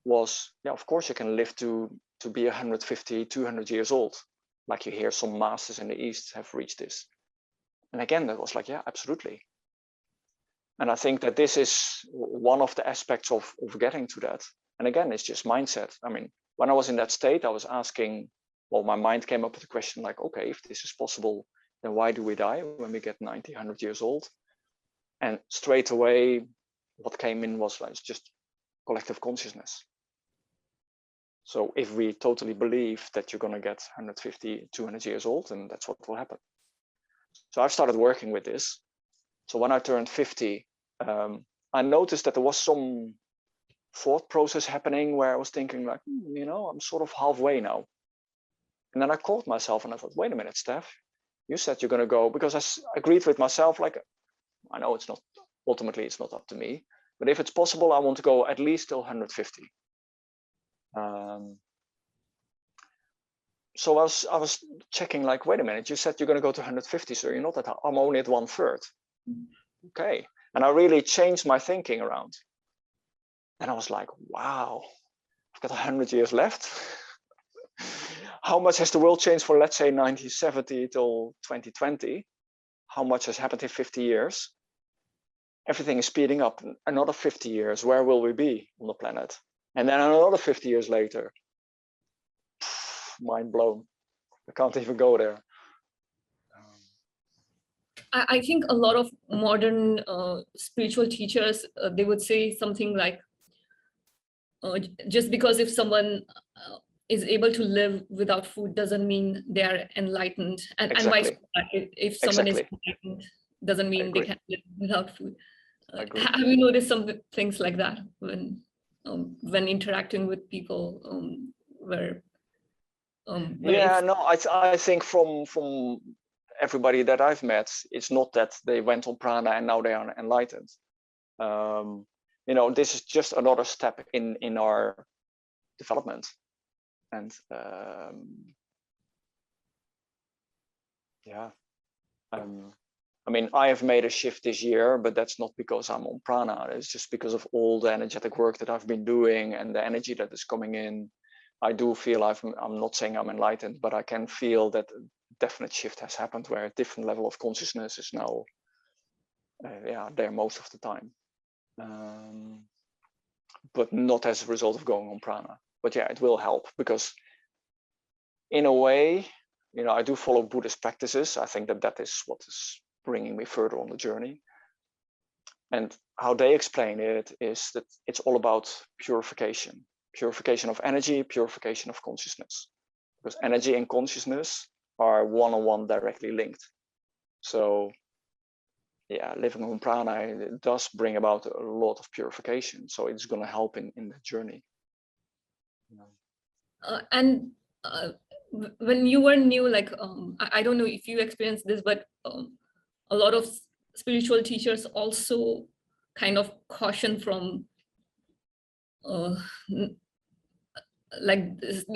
was, yeah, of course you can live to be 150, 200 years old. Like you hear some masters in the East have reached this. And again, that was like, yeah, absolutely. And I think that this is one of the aspects of getting to that. And again, it's just mindset. I mean, when I was in that state, I was asking, well, my mind came up with the question like, okay, if this is possible, then why do we die when we get 90, 100 years old? And straight away, what came in was like, it's just collective consciousness. So if we totally believe that you're going to get 150, 200 years old, then that's what will happen. So I started working with this. So when I turned 50, I noticed that there was some thought process happening where I was thinking like, you know, I'm sort of halfway now. And then I caught myself and I thought, wait a minute, Stef, you said you're going to go, because I agreed with myself, like, I know it's not, ultimately it's not up to me, but if it's possible, I want to go at least till 150. So I was checking like, wait a minute, you said you're going to go to 150, so you're not at, I'm only at 1/3. Okay. And I really changed my thinking around. And I was like, wow, I've got 100 years left. How much has the world changed from, let's say, 1970 till 2020? How much has happened in 50 years? Everything is speeding up. Another 50 years, where will we be on the planet? And then another 50 years later, mind blown. I can't even go there. I think a lot of modern spiritual teachers, they would say something like, just because if someone is able to live without food doesn't mean they are enlightened, and vice versa. If someone is enlightened, doesn't mean they can live without food. Have you noticed some things like that when interacting with people yeah, no, I think from everybody that I've met, it's not that they went on prana and now they are enlightened. You know, this is just another step in our development. And yeah, I mean, I have made a shift this year, but that's not because I'm on prana. It's just because of all the energetic work that I've been doing and the energy that is coming in. I do feel I'm not saying I'm enlightened, but I can feel that a definite shift has happened where a different level of consciousness is now there most of the time. But not as a result of going on prana. But yeah, it will help because in a way, you know, I do follow Buddhist practices. I think that is what is bringing me further on the journey. And how they explain it is that it's all about purification of energy, purification of consciousness, because energy and consciousness are one-on-one directly linked. So yeah, living on prana, it does bring about a lot of purification. So it's going to help in the journey. When you were new, like, I don't know if you experienced this, but a lot of spiritual teachers also kind of caution from like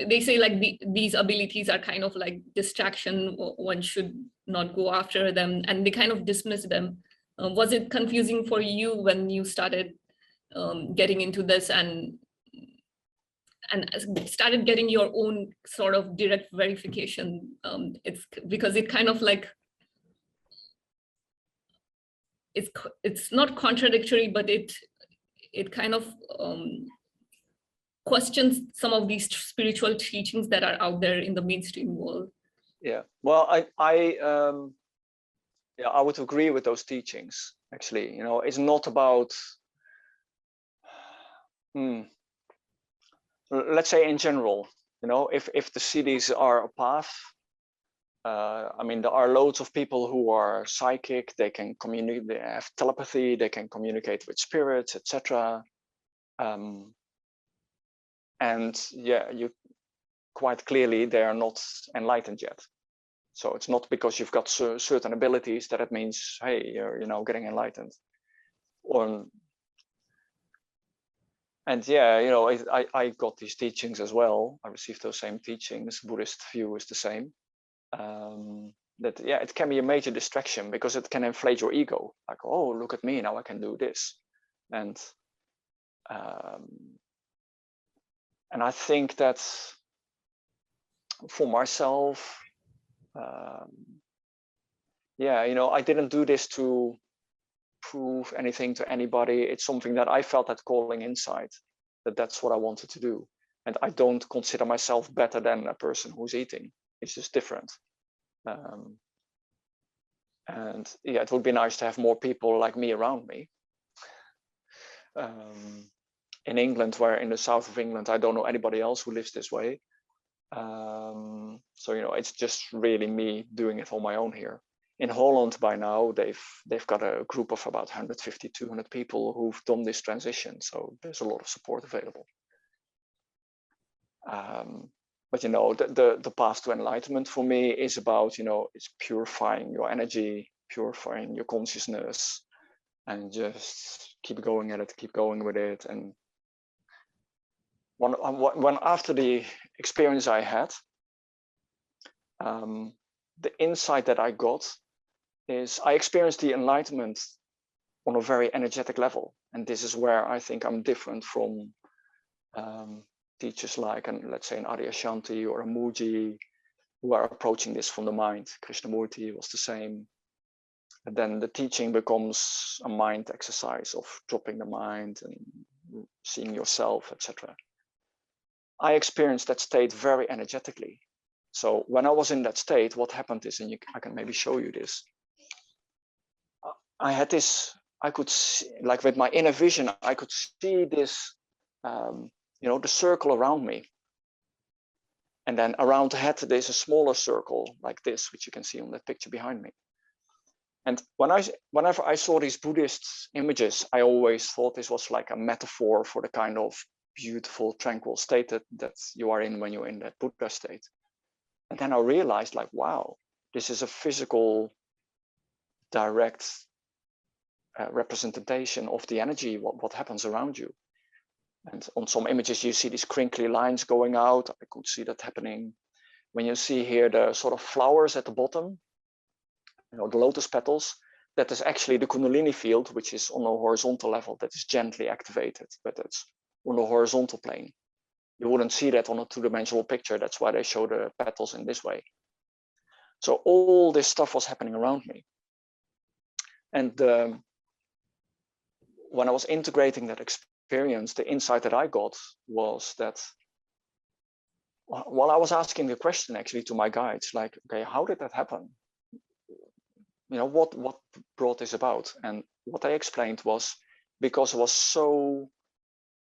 they say like these abilities are kind of like distraction, one should not go after them, and they kind of dismiss them. Was it confusing for you when you started getting into this and started getting your own sort of direct verification? It's because it kind of like it's not contradictory, but it kind of questions some of these spiritual teachings that are out there in the mainstream world. Yeah, well, I would agree with those teachings. Actually, you know, it's not about, let's say in general, you know, if the cities are a path, I mean, there are loads of people who are psychic. They can communicate. They have telepathy. They can communicate with spirits, etc. And yeah, you quite clearly they are not enlightened yet. So it's not because you've got certain abilities that it means, hey, you're, you know, getting enlightened. And yeah, you know, I got these teachings as well. I received those same teachings. Buddhist view is the same. That yeah, it can be a major distraction because it can inflate your ego. Like, oh, look at me, now I can do this. And I think that for myself, yeah, you know, I didn't do this to prove anything to anybody. It's something that I felt that calling inside, that's what I wanted to do. And I don't consider myself better than a person who's eating. It's just different. And yeah, it would be nice to have more people like me around me. In England, where in the south of England, I don't know anybody else who lives this way. So, you know, it's just really me doing it on my own here. In Holland by now, they've got a group of about 150, 200 people who've done this transition. So there's a lot of support available. But, you know, the path to enlightenment for me is about, you know, it's purifying your energy, purifying your consciousness, and just keep going at it, keep going with it. And when after the experience I had, the insight that I got is I experienced the enlightenment on a very energetic level. And this is where I think I'm different from teachers like, let's say, an Adyashanti or a Mooji, who are approaching this from the mind. Krishnamurti was the same. And then the teaching becomes a mind exercise of dropping the mind and seeing yourself, etc. I experienced that state very energetically. So when I was in that state, what happened is, and I can maybe show you this. I had this, I could see, like with my inner vision, I could see this, you know, the circle around me. And then around the head, there's a smaller circle like this, which you can see on that picture behind me. And whenever I saw these Buddhist images, I always thought this was like a metaphor for the kind of beautiful, tranquil state that you are in when you're in that Buddha state. And then I realized, like, wow, this is a physical, direct representation of the energy, what happens around you. And on some images, you see these crinkly lines going out. I could see that happening. When you see here the sort of flowers at the bottom, you know, the lotus petals, that is actually the Kundalini field, which is on a horizontal level, that is gently activated, but it's on the horizontal plane. You wouldn't see that on a two-dimensional picture. That's why they show the petals in this way. So all this stuff was happening around me. And when I was integrating that experience, the insight that I got was that while I was asking the question actually to my guides, like, okay, how did that happen? You know, what brought this about? And what I explained was, because I was so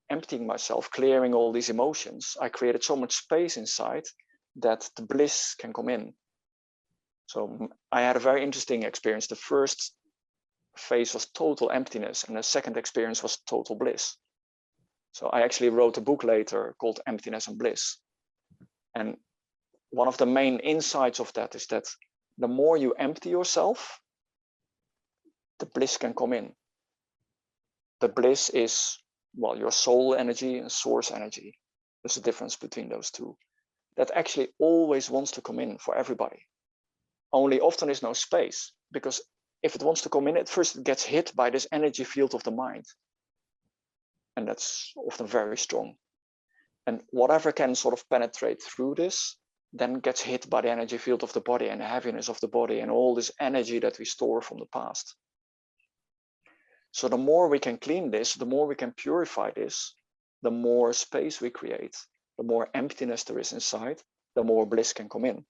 emptying myself, clearing all these emotions, I created so much space inside that the bliss can come in. So I had a very interesting experience. The first phase was total emptiness, and the second experience was total bliss. So I actually wrote a book later called Emptiness and Bliss. And one of the main insights of that is that the more you empty yourself, the bliss can come in. The bliss is, well, your soul energy and source energy. There's a difference between those two. That actually always wants to come in for everybody. Only often is no space, because if it wants to come in, at first it gets hit by this energy field of the mind. And that's often very strong. And whatever can sort of penetrate through this, then gets hit by the energy field of the body and the heaviness of the body and all this energy that we store from the past. So the more we can clean this, the more we can purify this, the more space we create, the more emptiness there is inside, the more bliss can come in.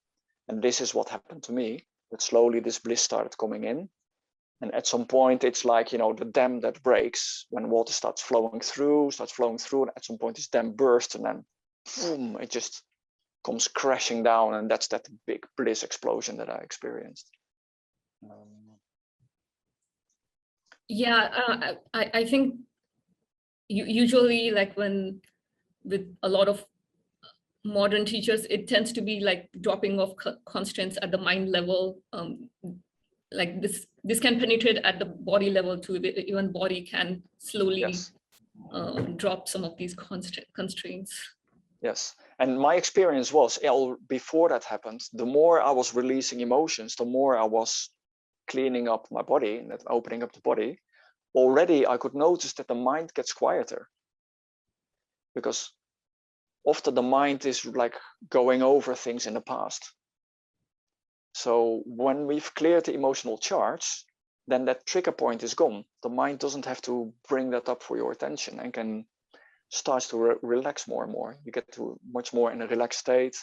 And this is what happened to me, that slowly this bliss started coming in. And at some point, it's like, you know, the dam that breaks when water starts flowing through, and at some point this dam bursts, and then boom, it just comes crashing down. And that's that big bliss explosion that I experienced. Yeah, I think usually, like, when with a lot of modern teachers, it tends to be like dropping off constraints at the mind level. Like this can penetrate at the body level too. Even body can slowly Yes. drop some of these constraints. Yes. And my experience was, before that happened, the more I was releasing emotions, the more I was cleaning up my body and opening up the body. Already I could notice that the mind gets quieter, because often the mind is like going over things in the past. So when we've cleared the emotional charge, then that trigger point is gone. The mind doesn't have to bring that up for your attention and can starts to relax more and more. You get to much more in a relaxed state,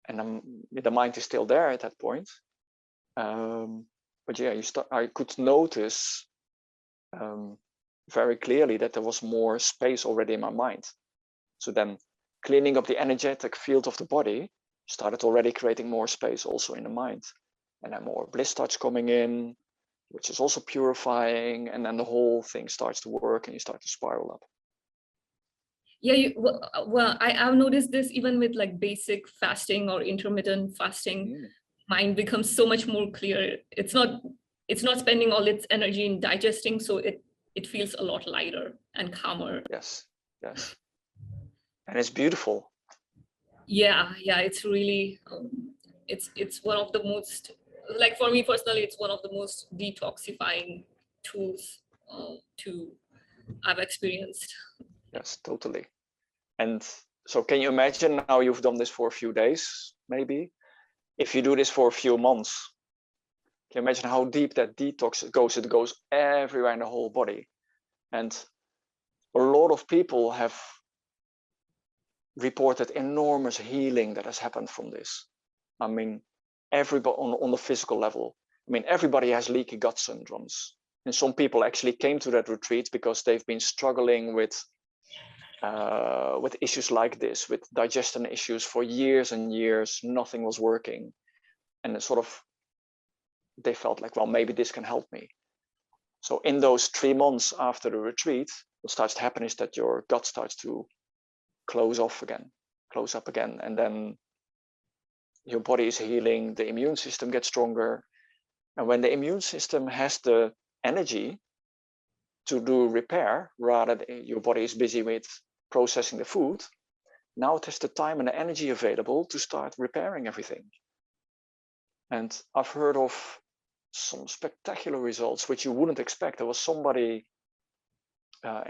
and the mind is still there at that point. But yeah, I could notice very clearly that there was more space already in my mind. So then cleaning up the energetic field of the body started already creating more space also in the mind. And then more bliss starts coming in, which is also purifying. And then the whole thing starts to work and you start to spiral up. Yeah, well, I've noticed this even with like basic fasting or intermittent fasting. Mind becomes so much more clear. It's not spending all its energy in digesting, so it feels a lot lighter and calmer. Yes, yes. And it's beautiful. Yeah, it's really it's one of the most, like, for me personally, it's one of the most detoxifying tools I've experienced. Yes, totally. And so can you imagine, now you've done this for a few days, maybe if you do this for a few months, can you imagine how deep that detox goes? It goes everywhere in the whole body. And a lot of people have reported enormous healing that has happened from this. I mean, everybody on the physical level. I mean, everybody has leaky gut syndromes. And some people actually came to that retreat because they've been struggling with issues like this, with digestion issues for years and years. Nothing was working. And it sort of, they felt like, well, maybe this can help me. So in those 3 months after the retreat, what starts to happen is that your gut starts to close up again. And then your body is healing, the immune system gets stronger. And when the immune system has the energy to do repair, rather than your body is busy with processing the food, now it has the time and the energy available to start repairing everything. And I've heard of some spectacular results which you wouldn't expect. There was somebody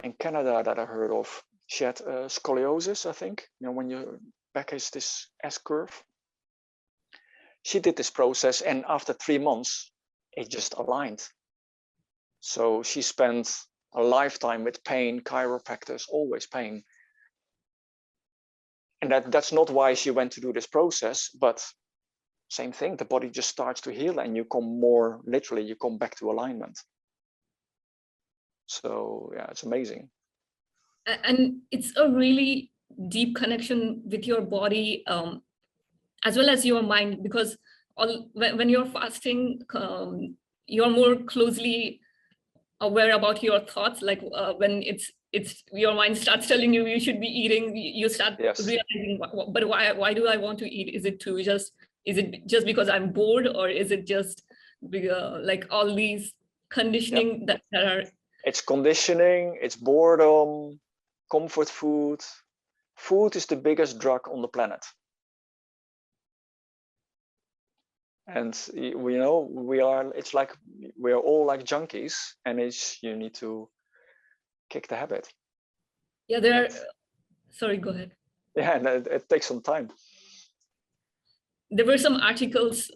in Canada that I heard of. She had scoliosis, I think. You know, when your back is this S-curve. She did this process, and after 3 months, it just aligned. So she spent a lifetime with pain, chiropractors, always pain. And that's not why she went to do this process, but same thing, the body just starts to heal and you come more, literally, you come back to alignment. So yeah, it's amazing. And it's a really deep connection with your body, as well as your mind, because when you're fasting, you're more closely aware about your thoughts. Like when it's your mind starts telling you should be eating, you start realizing, but why do I want to eat? Is it just because I'm bored, or is it just like all these conditioning that are... It's conditioning, it's boredom, comfort food. Food is the biggest drug on the planet. And we know it's like we are all like junkies, and you need to kick the habit. Yeah, sorry, go ahead. Yeah, and it takes some time. There were some articles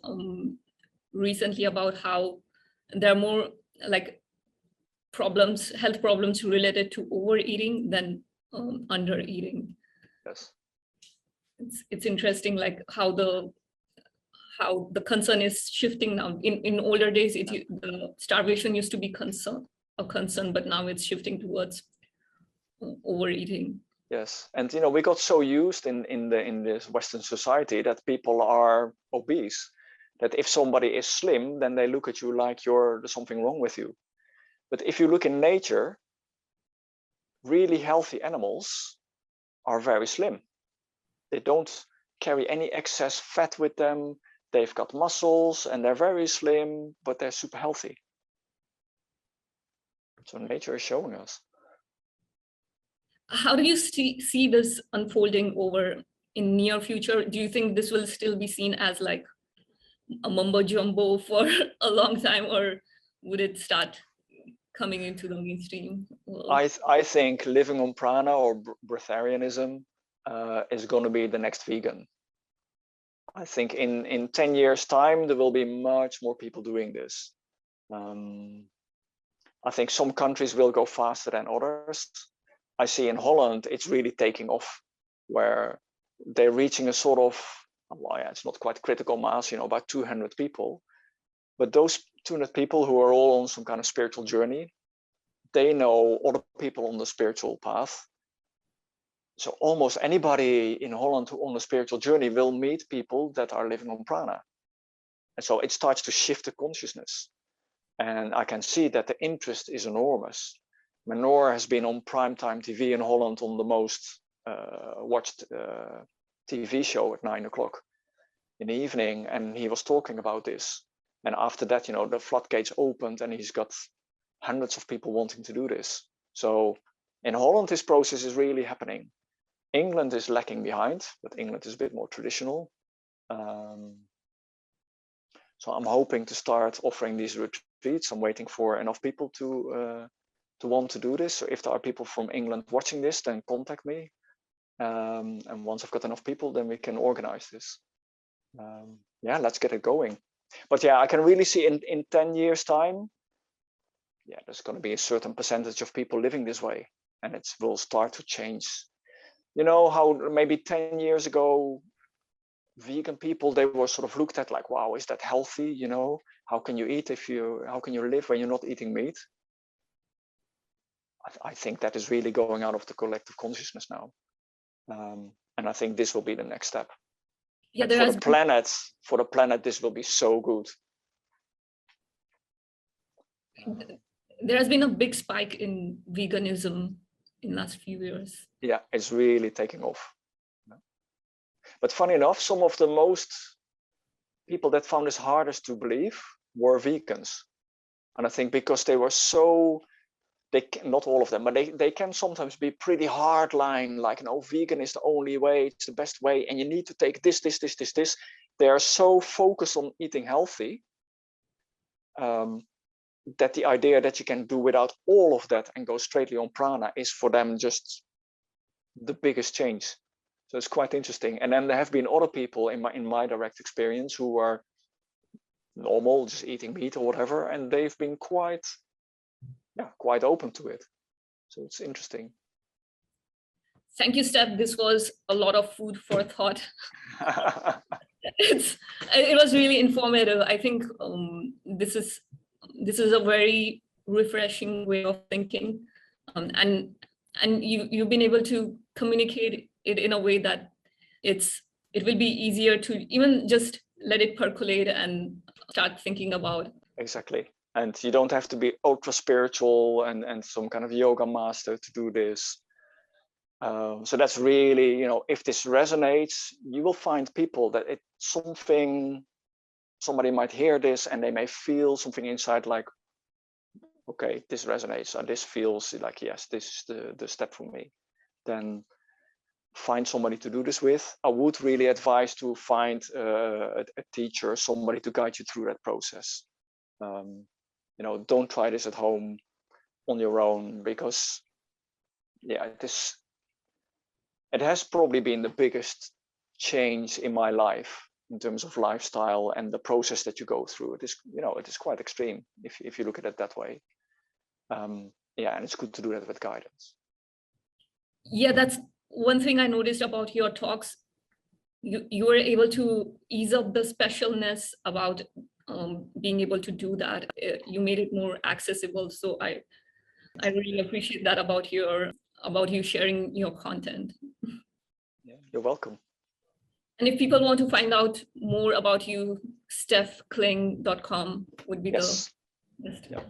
recently about how there are more like problems, health problems related to overeating than undereating. Yes. It's interesting, like how the concern is shifting now. In older days, the starvation used to be a concern, but now it's shifting towards overeating. Yes, and we got so used in this Western society that people are obese, that if somebody is slim, then they look at you like there's something wrong with you. But if you look in nature, really healthy animals are very slim. They don't carry any excess fat with them. They've got muscles and they're very slim, but they're super healthy. So nature is showing us. How do you see this unfolding over in near future? Do you think this will still be seen as like a mumbo jumbo for a long time, or would it start coming into the mainstream world? I think living on Prana or Breatharianism is going to be the next vegan. I think in 10 years time, there will be much more people doing this. I think some countries will go faster than others. I see in Holland, it's really taking off, where they're reaching a sort of, well, yeah, it's not quite critical mass, about 200 people. But those 200 people who are all on some kind of spiritual journey, they know other people on the spiritual path. So almost anybody in Holland who on the spiritual journey will meet people that are living on prana. And so it starts to shift the consciousness. And I can see that the interest is enormous. Menor has been on primetime TV in Holland on the most watched TV show at 9 o'clock in the evening. And he was talking about this. And after that, the floodgates opened and he's got hundreds of people wanting to do this. So in Holland, this process is really happening. England is lacking behind, but England is a bit more traditional. So I'm hoping to start offering these retreats. I'm waiting for enough people to want to do this. So if there are people from England watching this, then contact me. And once I've got enough people, then we can organize this. Yeah, let's get it going. But yeah, I can really see in 10 years time, yeah, there's going to be a certain percentage of people living this way, and it will start to change. How maybe 10 years ago, vegan people, they were sort of looked at like, wow, is that healthy? How can you eat how can you live when you're not eating meat? I think that is really going out of the collective consciousness now. And I think this will be the next step. Yeah, for the planet, this will be so good. There has been a big spike in veganism in the last few years. Yeah, it's really taking off. But funny enough, some of the most people that found this hardest to believe were vegans. And I think because they were not all of them, but they can sometimes be pretty hard line, like, vegan is the only way, it's the best way, and you need to take this. They are so focused on eating healthy that the idea that you can do without all of that and go straightly on prana is for them just the biggest change. So it's quite interesting. And then there have been other people in my direct experience who are normal, just eating meat or whatever, and they've been quite open to it. So it's interesting. Thank you, Stef. This was a lot of food for thought. It was really informative. I think this is a very refreshing way of thinking, and you've been able to communicate it in a way that it will be easier to even just let it percolate and start thinking about. Exactly. And you don't have to be ultra spiritual and some kind of yoga master to do this. So that's really, if this resonates, you will find people that somebody might hear this and they may feel something inside like, okay, this resonates, or this feels like, yes, this is the step for me. Then find somebody to do this with. I would really advise to find a teacher, somebody to guide you through that process. Don't try this at home on your own, because it has probably been the biggest change in my life in terms of lifestyle and the process that you go through. It is quite extreme if you look at it that way. Yeah, and it's good to do that with guidance. Yeah, that's one thing I noticed about your talks. You were able to ease up the specialness about being able to do that. You made it more accessible. So I really appreciate that about you sharing your content. Yeah, you're welcome. And if people want to find out more about you, stefkling.com would be Yes. the best. Yep.